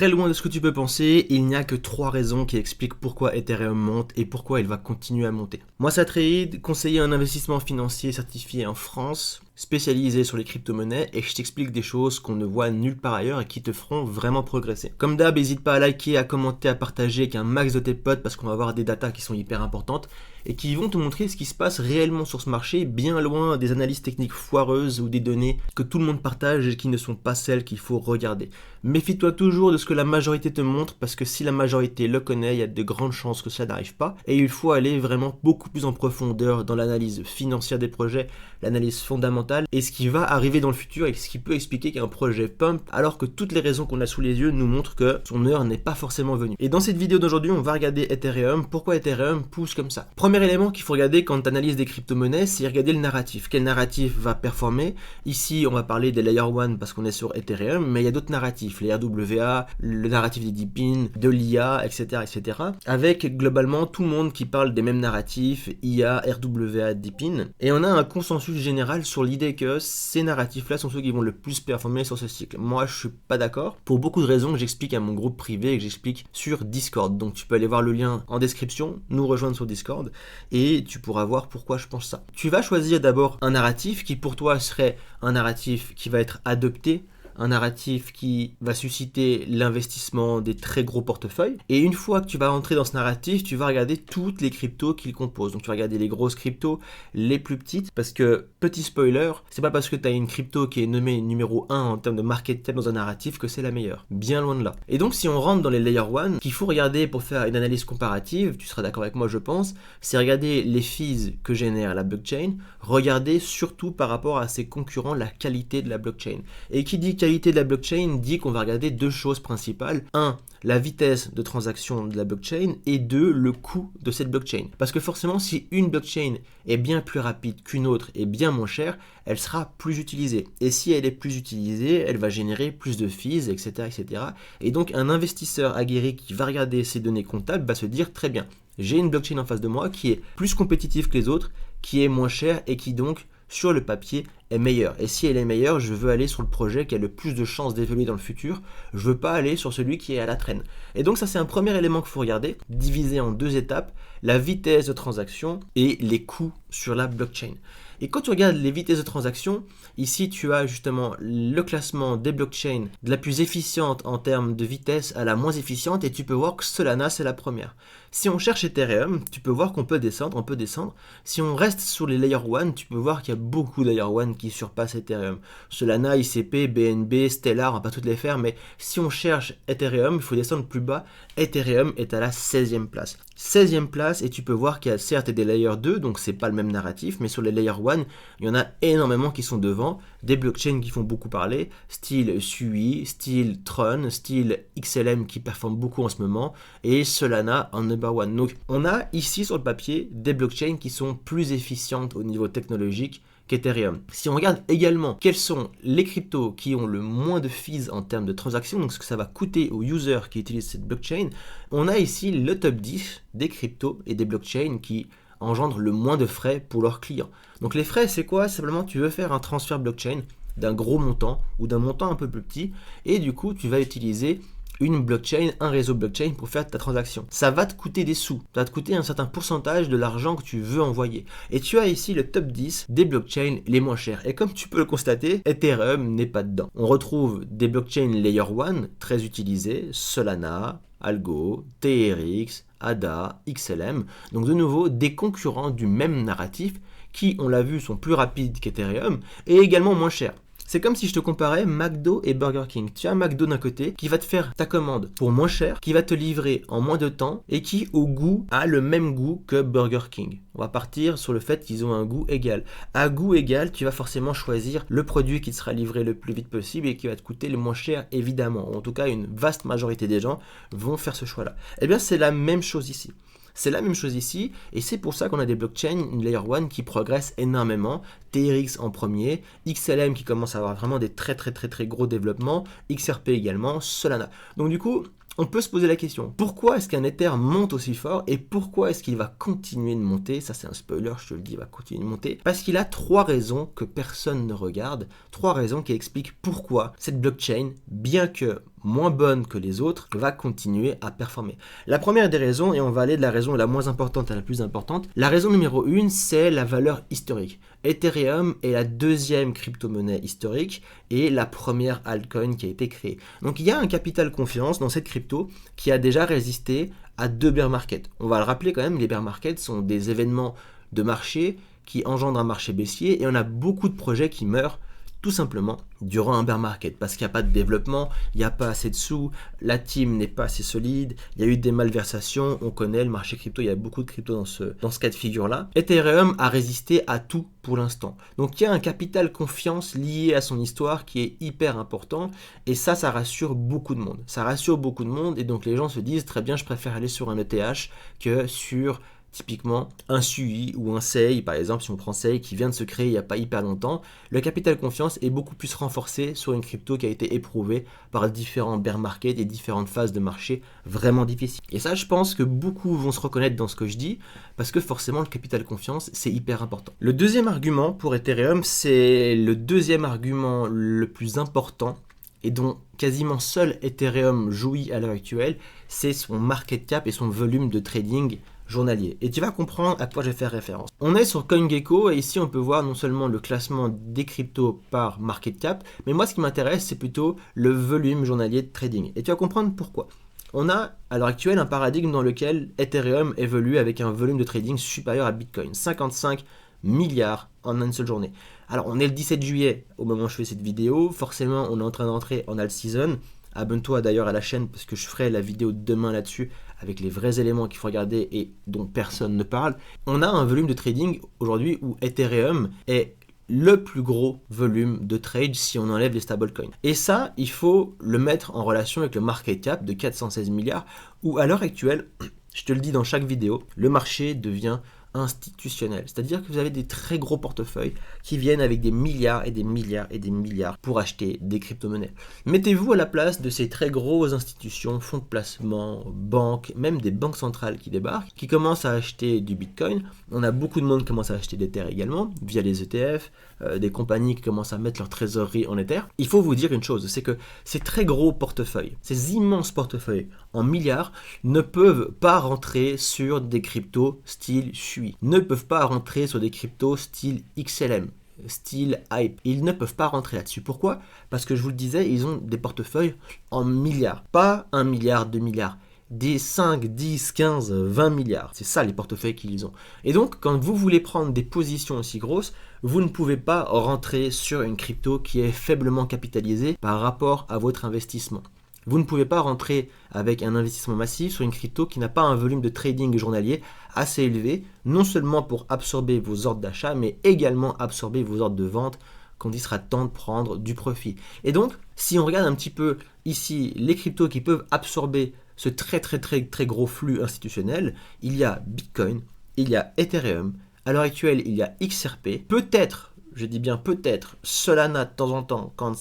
Très loin de ce que tu peux penser, il n'y a que 3 raisons qui expliquent pourquoi Ethereum monte et pourquoi il va continuer à monter. Moi, Satrade, conseiller en investissement financier certifié en France, spécialisé sur les crypto-monnaies, et je t'explique des choses qu'on ne voit nulle part ailleurs et qui te feront vraiment progresser. Comme d'hab, n'hésite pas à liker, à commenter, à partager avec un max de tes potes parce qu'on va avoir des datas qui sont hyper importantes et qui vont te montrer ce qui se passe réellement sur ce marché, bien loin des analyses techniques foireuses ou des données que tout le monde partage et qui ne sont pas celles qu'il faut regarder. Méfie-toi toujours de ce que la majorité te montre parce que si la majorité le connaît, il y a de grandes chances que ça n'arrive pas et il faut aller vraiment beaucoup plus en profondeur dans l'analyse financière des projets, l'analyse fondamentale et ce qui va arriver dans le futur et ce qui peut expliquer qu'un projet pump alors que toutes les raisons qu'on a sous les yeux nous montrent que son heure n'est pas forcément venue. Et dans cette vidéo d'aujourd'hui, on va regarder Ethereum, pourquoi Ethereum pousse comme ça. Premier élément qu'il faut regarder quand tu analyses des crypto-monnaies, c'est regarder le narratif. Quel narratif va performer? Ici, on va parler des Layer 1 parce qu'on est sur Ethereum, mais il y a d'autres narratifs, les RWA, le narratif des DePIN, de l'IA, etc., etc. Avec globalement tout le monde qui parle des mêmes narratifs, IA, RWA, DePIN. Et on a un consensus général sur l'idée que ces narratifs-là sont ceux qui vont le plus performer sur ce cycle. Moi, je suis pas d'accord, pour beaucoup de raisons que j'explique à mon groupe privé et que j'explique sur Discord. Donc tu peux aller voir le lien en description, nous rejoindre sur Discord, et tu pourras voir pourquoi je pense ça. Tu vas choisir d'abord un narratif qui pour toi serait un narratif qui va être adopté, un narratif qui va susciter l'investissement des très gros portefeuilles. Et une fois que tu vas entrer dans ce narratif, tu vas regarder toutes les cryptos qu'il compose. Donc tu vas regarder les grosses cryptos, les plus petites, parce que, petit spoiler, c'est pas parce que tu as une crypto qui est nommée numéro 1 en termes de market cap dans un narratif que c'est la meilleure. Bien loin de là. Et donc si on rentre dans les layer 1, qu'il faut regarder pour faire une analyse comparative, tu seras d'accord avec moi je pense, c'est regarder les fees que génère la blockchain, regarder surtout par rapport à ses concurrents la qualité de la blockchain. Et qui dit qualité de la blockchain dit qu'on va regarder deux choses principales. 1. La vitesse de transaction de la blockchain et 2. Le coût de cette blockchain. Parce que forcément, si une blockchain est bien plus rapide qu'une autre et bien moins chère, elle sera plus utilisée. Et si elle est plus utilisée, elle va générer plus de fees, etc., etc. Et donc, un investisseur aguerri qui va regarder ces données comptables va se dire très bien, j'ai une blockchain en face de moi qui est plus compétitive que les autres, qui est moins chère et qui donc sur le papier est meilleure. Et si elle est meilleure, je veux aller sur le projet qui a le plus de chances d'évoluer dans le futur. Je veux pas aller sur celui qui est à la traîne. Et donc ça c'est un premier élément qu'il faut regarder, divisé en deux étapes, la vitesse de transaction et les coûts sur la blockchain. Et quand tu regardes les vitesses de transaction, ici tu as justement le classement des blockchains de la plus efficiente en termes de vitesse à la moins efficiente et tu peux voir que Solana c'est la première. Si on cherche Ethereum, tu peux voir qu'on peut descendre, on peut descendre. Si on reste sur les Layer 1, tu peux voir qu'il y a beaucoup de Layer 1 qui surpassent Ethereum. Solana, ICP, BNB, Stellar, on va pas toutes les faire, mais si on cherche Ethereum, il faut descendre plus bas. Ethereum est à la 16e place. 16e place et tu peux voir qu'il y a certes des Layer 2, donc c'est pas le même narratif, mais sur les Layer 1, il y en a énormément qui sont devant. Des blockchains qui font beaucoup parler, style Sui, style Tron, style XLM qui performent beaucoup en ce moment, et Solana en number one. Donc on a ici sur le papier des blockchains qui sont plus efficientes au niveau technologique qu'Ethereum. Si on regarde également quels sont les cryptos qui ont le moins de fees en termes de transactions, donc ce que ça va coûter aux users qui utilisent cette blockchain, on a ici le top 10 des cryptos et des blockchains qui engendrent le moins de frais pour leurs clients. Donc les frais c'est quoi? Simplement tu veux faire un transfert blockchain d'un gros montant ou d'un montant un peu plus petit et du coup tu vas utiliser une blockchain, un réseau blockchain pour faire ta transaction. Ça va te coûter des sous, ça va te coûter un certain pourcentage de l'argent que tu veux envoyer. Et tu as ici le top 10 des blockchains les moins chères. Et comme tu peux le constater, Ethereum n'est pas dedans. On retrouve des blockchains Layer 1 très utilisées, Solana, Algo, TRX, ADA, XLM. Donc de nouveau, des concurrents du même narratif qui, on l'a vu, sont plus rapides qu'Ethereum et également moins chers. C'est comme si je te comparais McDo et Burger King. Tu as McDo d'un côté qui va te faire ta commande pour moins cher, qui va te livrer en moins de temps et qui au goût a le même goût que Burger King. On va partir sur le fait qu'ils ont un goût égal. À goût égal, tu vas forcément choisir le produit qui te sera livré le plus vite possible et qui va te coûter le moins cher évidemment. En tout cas, une vaste majorité des gens vont faire ce choix-là. Eh bien, c'est la même chose ici. C'est la même chose ici, et c'est pour ça qu'on a des blockchains, une Layer 1 qui progressent énormément, TRX en premier, XLM qui commence à avoir vraiment des très gros développements, XRP également, Solana. Donc du coup, on peut se poser la question, pourquoi est-ce qu'un Ether monte aussi fort et pourquoi est-ce qu'il va continuer de monter? Ça c'est un spoiler, je te le dis, il va continuer de monter. Parce qu'il a 3 raisons que personne ne regarde, 3 raisons qui expliquent pourquoi cette blockchain, bien que moins bonne que les autres, va continuer à performer. La première des raisons, et on va aller de la raison la moins importante à la plus importante, la raison numéro 1, c'est la valeur historique. Ethereum est la deuxième crypto-monnaie historique et la première altcoin qui a été créée. Donc il y a un capital confiance dans cette crypto qui a déjà résisté à 2 bear markets. On va le rappeler quand même, les bear markets sont des événements de marché qui engendrent un marché baissier et on a beaucoup de projets qui meurent tout simplement durant un bear market parce qu'il n'y a pas de développement, il n'y a pas assez de sous, la team n'est pas assez solide, il y a eu des malversations, on connaît le marché crypto, il y a beaucoup de crypto dans ce cas de figure là. Ethereum a résisté à tout pour l'instant. Donc il y a un capital confiance lié à son histoire qui est hyper important et ça rassure beaucoup de monde. Ça rassure beaucoup de monde et donc les gens se disent très bien, je préfère aller sur un ETH que sur typiquement un SUI ou un SEI, par exemple, si on prend SEI qui vient de se créer il n'y a pas hyper longtemps, le capital confiance est beaucoup plus renforcé sur une crypto qui a été éprouvée par différents bear markets et différentes phases de marché vraiment difficiles. Et ça, je pense que beaucoup vont se reconnaître dans ce que je dis, parce que forcément, le capital confiance, c'est hyper important. Le deuxième argument pour Ethereum, c'est le deuxième argument le plus important et dont quasiment seul Ethereum jouit à l'heure actuelle, c'est son market cap et son volume de trading journalier. Et tu vas comprendre à quoi je vais faire référence. On est sur CoinGecko et ici on peut voir non seulement le classement des cryptos par market cap, mais moi ce qui m'intéresse c'est plutôt le volume journalier de trading. Et tu vas comprendre pourquoi. On a à l'heure actuelle un paradigme dans lequel Ethereum évolue avec un volume de trading supérieur à Bitcoin, 55 milliards en une seule journée. Alors on est le 17 juillet au moment où je fais cette vidéo, forcément on est en train d'entrer en alt season. Abonne-toi d'ailleurs à la chaîne parce que je ferai la vidéo demain là-dessus avec les vrais éléments qu'il faut regarder et dont personne ne parle. On a un volume de trading aujourd'hui où Ethereum est le plus gros volume de trade si on enlève les stablecoins. Et ça, il faut le mettre en relation avec le market cap de 416 milliards où à l'heure actuelle, je te le dis dans chaque vidéo, le marché devient institutionnel. C'est-à-dire que vous avez des très gros portefeuilles qui viennent avec des milliards et des milliards et des milliards pour acheter des crypto-monnaies. Mettez-vous à la place de ces très grosses institutions, fonds de placement, banques, même des banques centrales qui débarquent, qui commencent à acheter du Bitcoin. On a beaucoup de monde qui commence à acheter des Ether également, via les ETF, des compagnies qui commencent à mettre leur trésorerie en Ether. Il faut vous dire une chose, c'est que ces très gros portefeuilles, ces immenses portefeuilles en milliards ne peuvent pas rentrer sur des cryptos style SUI, ne peuvent pas rentrer sur des cryptos style XLM, style hype. Ils ne peuvent pas rentrer là-dessus. Pourquoi? Parce que je vous le disais, ils ont des portefeuilles en milliards, pas 1 milliard, 2 milliards. Des 5, 10, 15, 20 milliards. C'est ça les portefeuilles qu'ils ont. Et donc, quand vous voulez prendre des positions aussi grosses, vous ne pouvez pas rentrer sur une crypto qui est faiblement capitalisée par rapport à votre investissement. Vous ne pouvez pas rentrer avec un investissement massif sur une crypto qui n'a pas un volume de trading journalier assez élevé, non seulement pour absorber vos ordres d'achat, mais également absorber vos ordres de vente quand il sera temps de prendre du profit. Et donc, si on regarde un petit peu ici les cryptos qui peuvent absorber ce très gros flux institutionnel, il y a Bitcoin, il y a Ethereum, à l'heure actuelle il y a XRP, peut-être, je dis bien peut-être, Solana de temps en temps, quand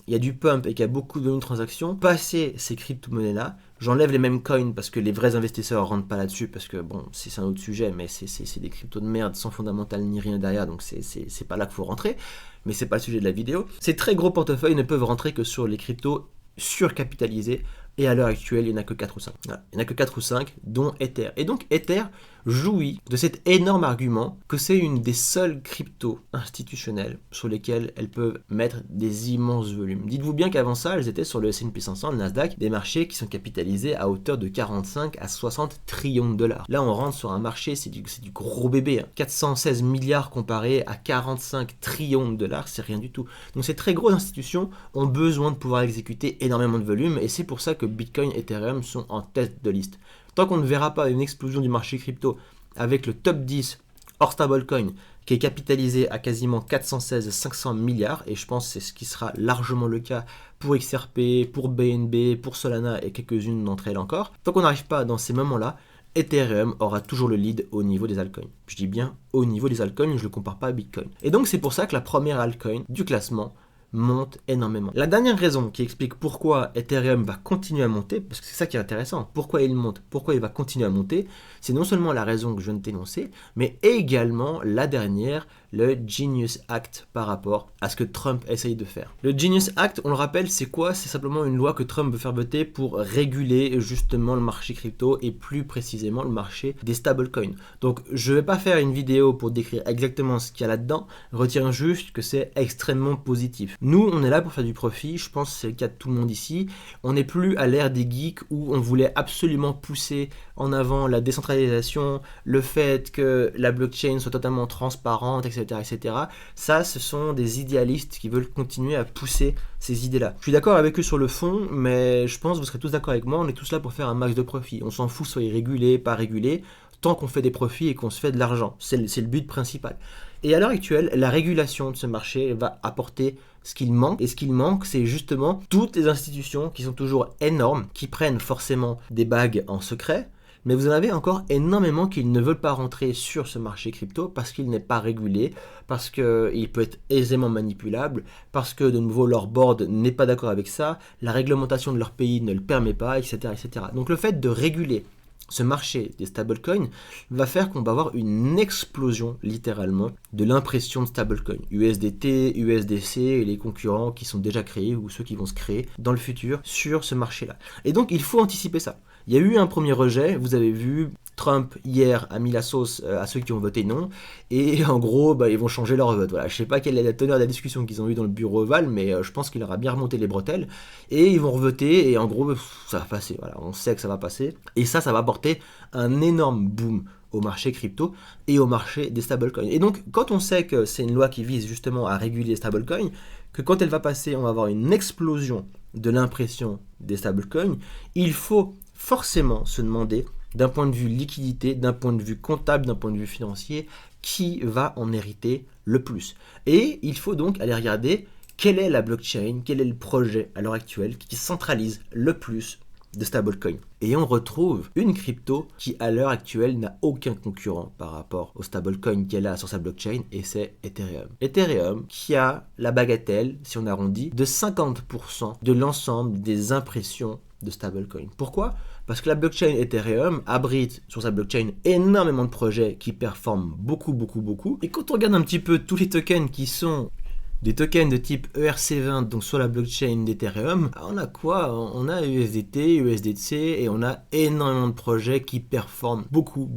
il y a du pump et qu'il y a beaucoup de transactions, passer ces crypto-monnaies-là, j'enlève les mêmes coins parce que les vrais investisseurs ne rentrent pas là-dessus, parce que bon, c'est un autre sujet, mais c'est des cryptos de merde sans fondamental ni rien derrière, donc c'est pas là qu'il faut rentrer, mais c'est pas le sujet de la vidéo. Ces très gros portefeuilles ne peuvent rentrer que sur les cryptos surcapitalisés, et à l'heure actuelle, il n'y en a que 4 ou 5. Voilà. Il n'y en a que 4 ou 5, dont Ether. Et donc Ether jouit de cet énorme argument que c'est une des seules cryptos institutionnelles sur lesquelles elles peuvent mettre des immenses volumes. Dites-vous bien qu'avant ça, elles étaient sur le S&P 500, le Nasdaq, des marchés qui sont capitalisés à hauteur de 45 à 60 trillions de dollars. Là, on rentre sur un marché, c'est du gros bébé. 416 milliards comparé à 45 trillions de dollars, c'est rien du tout. Donc ces très grosses institutions ont besoin de pouvoir exécuter énormément de volume et c'est pour ça que Bitcoin et Ethereum sont en tête de liste. Tant qu'on ne verra pas une explosion du marché crypto avec le top 10 hors stablecoin qui est capitalisé à quasiment 416-500 milliards, et je pense que c'est ce qui sera largement le cas pour XRP, pour BNB, pour Solana et quelques-unes d'entre elles encore, tant qu'on n'arrive pas dans ces moments-là, Ethereum aura toujours le lead au niveau des altcoins. Je dis bien au niveau des altcoins, je ne le compare pas à Bitcoin. Et donc c'est pour ça que la première altcoin du classement monte énormément. La dernière raison qui explique pourquoi Ethereum va continuer à monter, parce que c'est ça qui est intéressant, pourquoi il monte, pourquoi il va continuer à monter, c'est non seulement la raison que je viens de t'énoncer, mais également la dernière, le Genius Act par rapport à ce que Trump essaye de faire. Le Genius Act, on le rappelle, c'est quoi? C'est simplement une loi que Trump veut faire voter pour réguler justement le marché crypto et plus précisément le marché des stablecoins. Donc je vais pas faire une vidéo pour décrire exactement ce qu'il y a là-dedans, retiens juste que c'est extrêmement positif. Nous, on est là pour faire du profit, je pense que c'est le cas de tout le monde ici. On n'est plus à l'ère des geeks où on voulait absolument pousser en avant la décentralisation, le fait que la blockchain soit totalement transparente, etc., etc. Ça, ce sont des idéalistes qui veulent continuer à pousser ces idées-là. Je suis d'accord avec eux sur le fond, mais je pense que vous serez tous d'accord avec moi, on est tous là pour faire un max de profit. On s'en fout, soyez régulés, pas régulés, tant qu'on fait des profits et qu'on se fait de l'argent. C'est le but principal. Et à l'heure actuelle, la régulation de ce marché va apporter ce qu'il manque. Et ce qu'il manque, c'est justement toutes les institutions qui sont toujours énormes, qui prennent forcément des bagues en secret, mais vous en avez encore énormément qui ne veulent pas rentrer sur ce marché crypto parce qu'il n'est pas régulé, parce qu'il peut être aisément manipulable, parce que de nouveau leur board n'est pas d'accord avec ça, la réglementation de leur pays ne le permet pas, etc., etc. Donc le fait de réguler ce marché des stablecoins va faire qu'on va avoir une explosion littéralement de l'impression de stablecoins. USDT, USDC et les concurrents qui sont déjà créés ou ceux qui vont se créer dans le futur sur ce marché-là. Et donc il faut anticiper ça. Il y a eu un premier rejet, vous avez vu, Trump hier a mis la sauce à ceux qui ont voté non, et en gros ils vont changer leur vote. Voilà. Je ne sais pas quelle est la teneur de la discussion qu'ils ont eue dans le bureau ovale, mais je pense qu'il aura bien remonté les bretelles, et ils vont revoter, et en gros ça va passer, voilà. On sait que ça va passer, et ça va apporter un énorme boom au marché crypto et au marché des stablecoins. Et donc quand on sait que c'est une loi qui vise justement à réguler les stablecoins, que quand elle va passer on va avoir une explosion de l'impression des stablecoins, il faut forcément se demander, d'un point de vue liquidité, d'un point de vue comptable, d'un point de vue financier, qui va en hériter le plus. Et il faut donc aller regarder quelle est la blockchain, quel est le projet à l'heure actuelle qui centralise le plus de stablecoin. Et on retrouve une crypto qui à l'heure actuelle n'a aucun concurrent par rapport au stablecoin qu'elle a sur sa blockchain, et c'est Ethereum. Ethereum qui a la bagatelle, si on arrondit, de 50% de l'ensemble des impressions de stablecoin. Pourquoi? Parce que la blockchain Ethereum abrite sur sa blockchain énormément de projets qui performent beaucoup. Et quand on regarde un petit peu tous les tokens qui sont des tokens de type ERC20, donc sur la blockchain d'Ethereum, on a quoi? On a USDT, USDC, et on a énormément de projets qui performent beaucoup,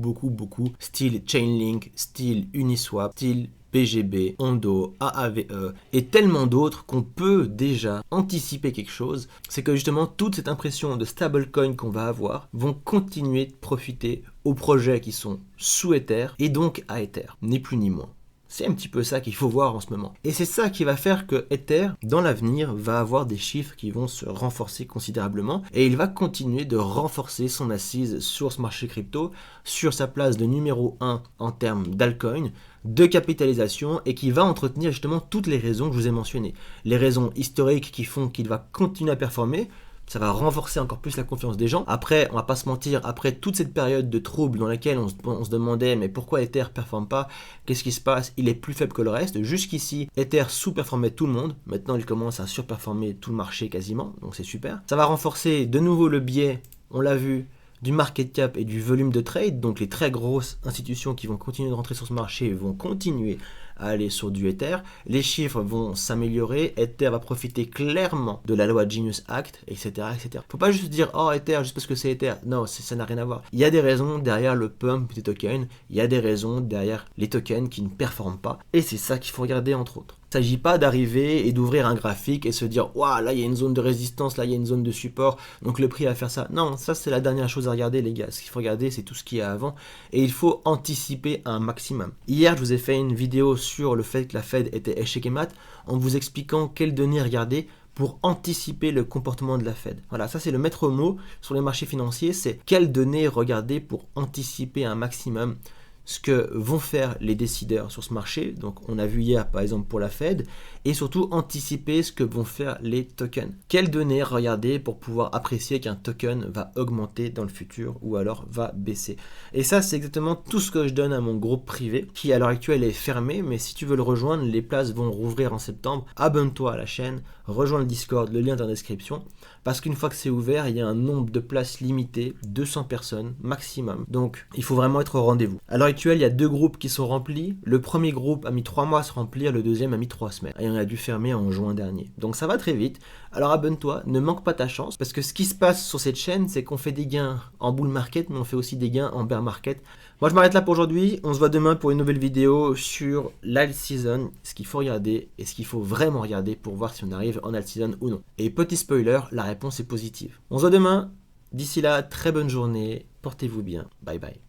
style Chainlink, style Uniswap, style BGB, Ondo, AAVE et tellement d'autres qu'on peut déjà anticiper quelque chose, c'est que justement toute cette impression de stablecoin qu'on va avoir vont continuer de profiter aux projets qui sont sous Ether et donc à Ether, ni plus ni moins. C'est un petit peu ça qu'il faut voir en ce moment. Et c'est ça qui va faire que Ether, dans l'avenir, va avoir des chiffres qui vont se renforcer considérablement. Et il va continuer de renforcer son assise sur ce marché crypto, sur sa place de numéro 1 en termes d'altcoin, de capitalisation, et qui va entretenir justement toutes les raisons que je vous ai mentionnées. Les raisons historiques qui font qu'il va continuer à performer. Ça va renforcer encore plus la confiance des gens. Après, on va pas se mentir, après toute cette période de trouble dans laquelle on se demandait mais pourquoi Ether performe pas, qu'est-ce qui se passe, il est plus faible que le reste. Jusqu'ici, Ether sous-performait tout le monde. Maintenant, il commence à surperformer tout le marché quasiment, donc c'est super. Ça va renforcer de nouveau le biais, on l'a vu, du market cap et du volume de trade. Donc les très grosses institutions qui vont continuer de rentrer sur ce marché vont continuer à aller sur du Ether, les chiffres vont s'améliorer, Ether va profiter clairement de la loi Genius Act, etc. etc. Faut pas juste dire oh Ether juste parce que c'est Ether, non, ça n'a rien à voir. Il y a des raisons derrière le pump des tokens, il y a des raisons derrière les tokens qui ne performent pas, et c'est ça qu'il faut regarder entre autres. Il ne s'agit pas d'arriver et d'ouvrir un graphique et se dire waouh, là il y a une zone de résistance, là il y a une zone de support, donc le prix va faire ça. Non, ça c'est la dernière chose à regarder les gars. Ce qu'il faut regarder c'est tout ce qu'il y a avant et il faut anticiper un maximum. Hier je vous ai fait une vidéo sur le fait que la Fed était échec et mat en vous expliquant quelles données regarder pour anticiper le comportement de la Fed. Voilà, ça c'est le maître mot sur les marchés financiers, c'est quelles données regarder pour anticiper un maximum ce que vont faire les décideurs sur ce marché. Donc on a vu hier par exemple pour la Fed, et surtout anticiper ce que vont faire les tokens. Quelles données regarder pour pouvoir apprécier qu'un token va augmenter dans le futur ou alors va baisser. Et ça c'est exactement tout ce que je donne à mon groupe privé qui à l'heure actuelle est fermé, mais si tu veux le rejoindre, les places vont rouvrir en septembre. Abonne-toi à la chaîne, rejoins le Discord, le lien est dans la description. parce qu'une fois que c'est ouvert, il y a un nombre de places limité, 200 personnes maximum. Donc il faut vraiment être au rendez-vous. À l'heure actuelle, il y a 2 groupes qui sont remplis. Le premier groupe a mis 3 mois à se remplir, le deuxième a mis 3 semaines. Et on a dû fermer en juin dernier. Donc ça va très vite. Alors abonne-toi, ne manque pas ta chance, parce que ce qui se passe sur cette chaîne, c'est qu'on fait des gains en bull market, mais on fait aussi des gains en bear market. Moi je m'arrête là pour aujourd'hui, on se voit demain pour une nouvelle vidéo sur l'alt season, ce qu'il faut regarder et ce qu'il faut vraiment regarder pour voir si on arrive en alt season ou non. Et petit spoiler, la réponse est positive. On se voit demain, d'ici là, très bonne journée, portez-vous bien, bye bye.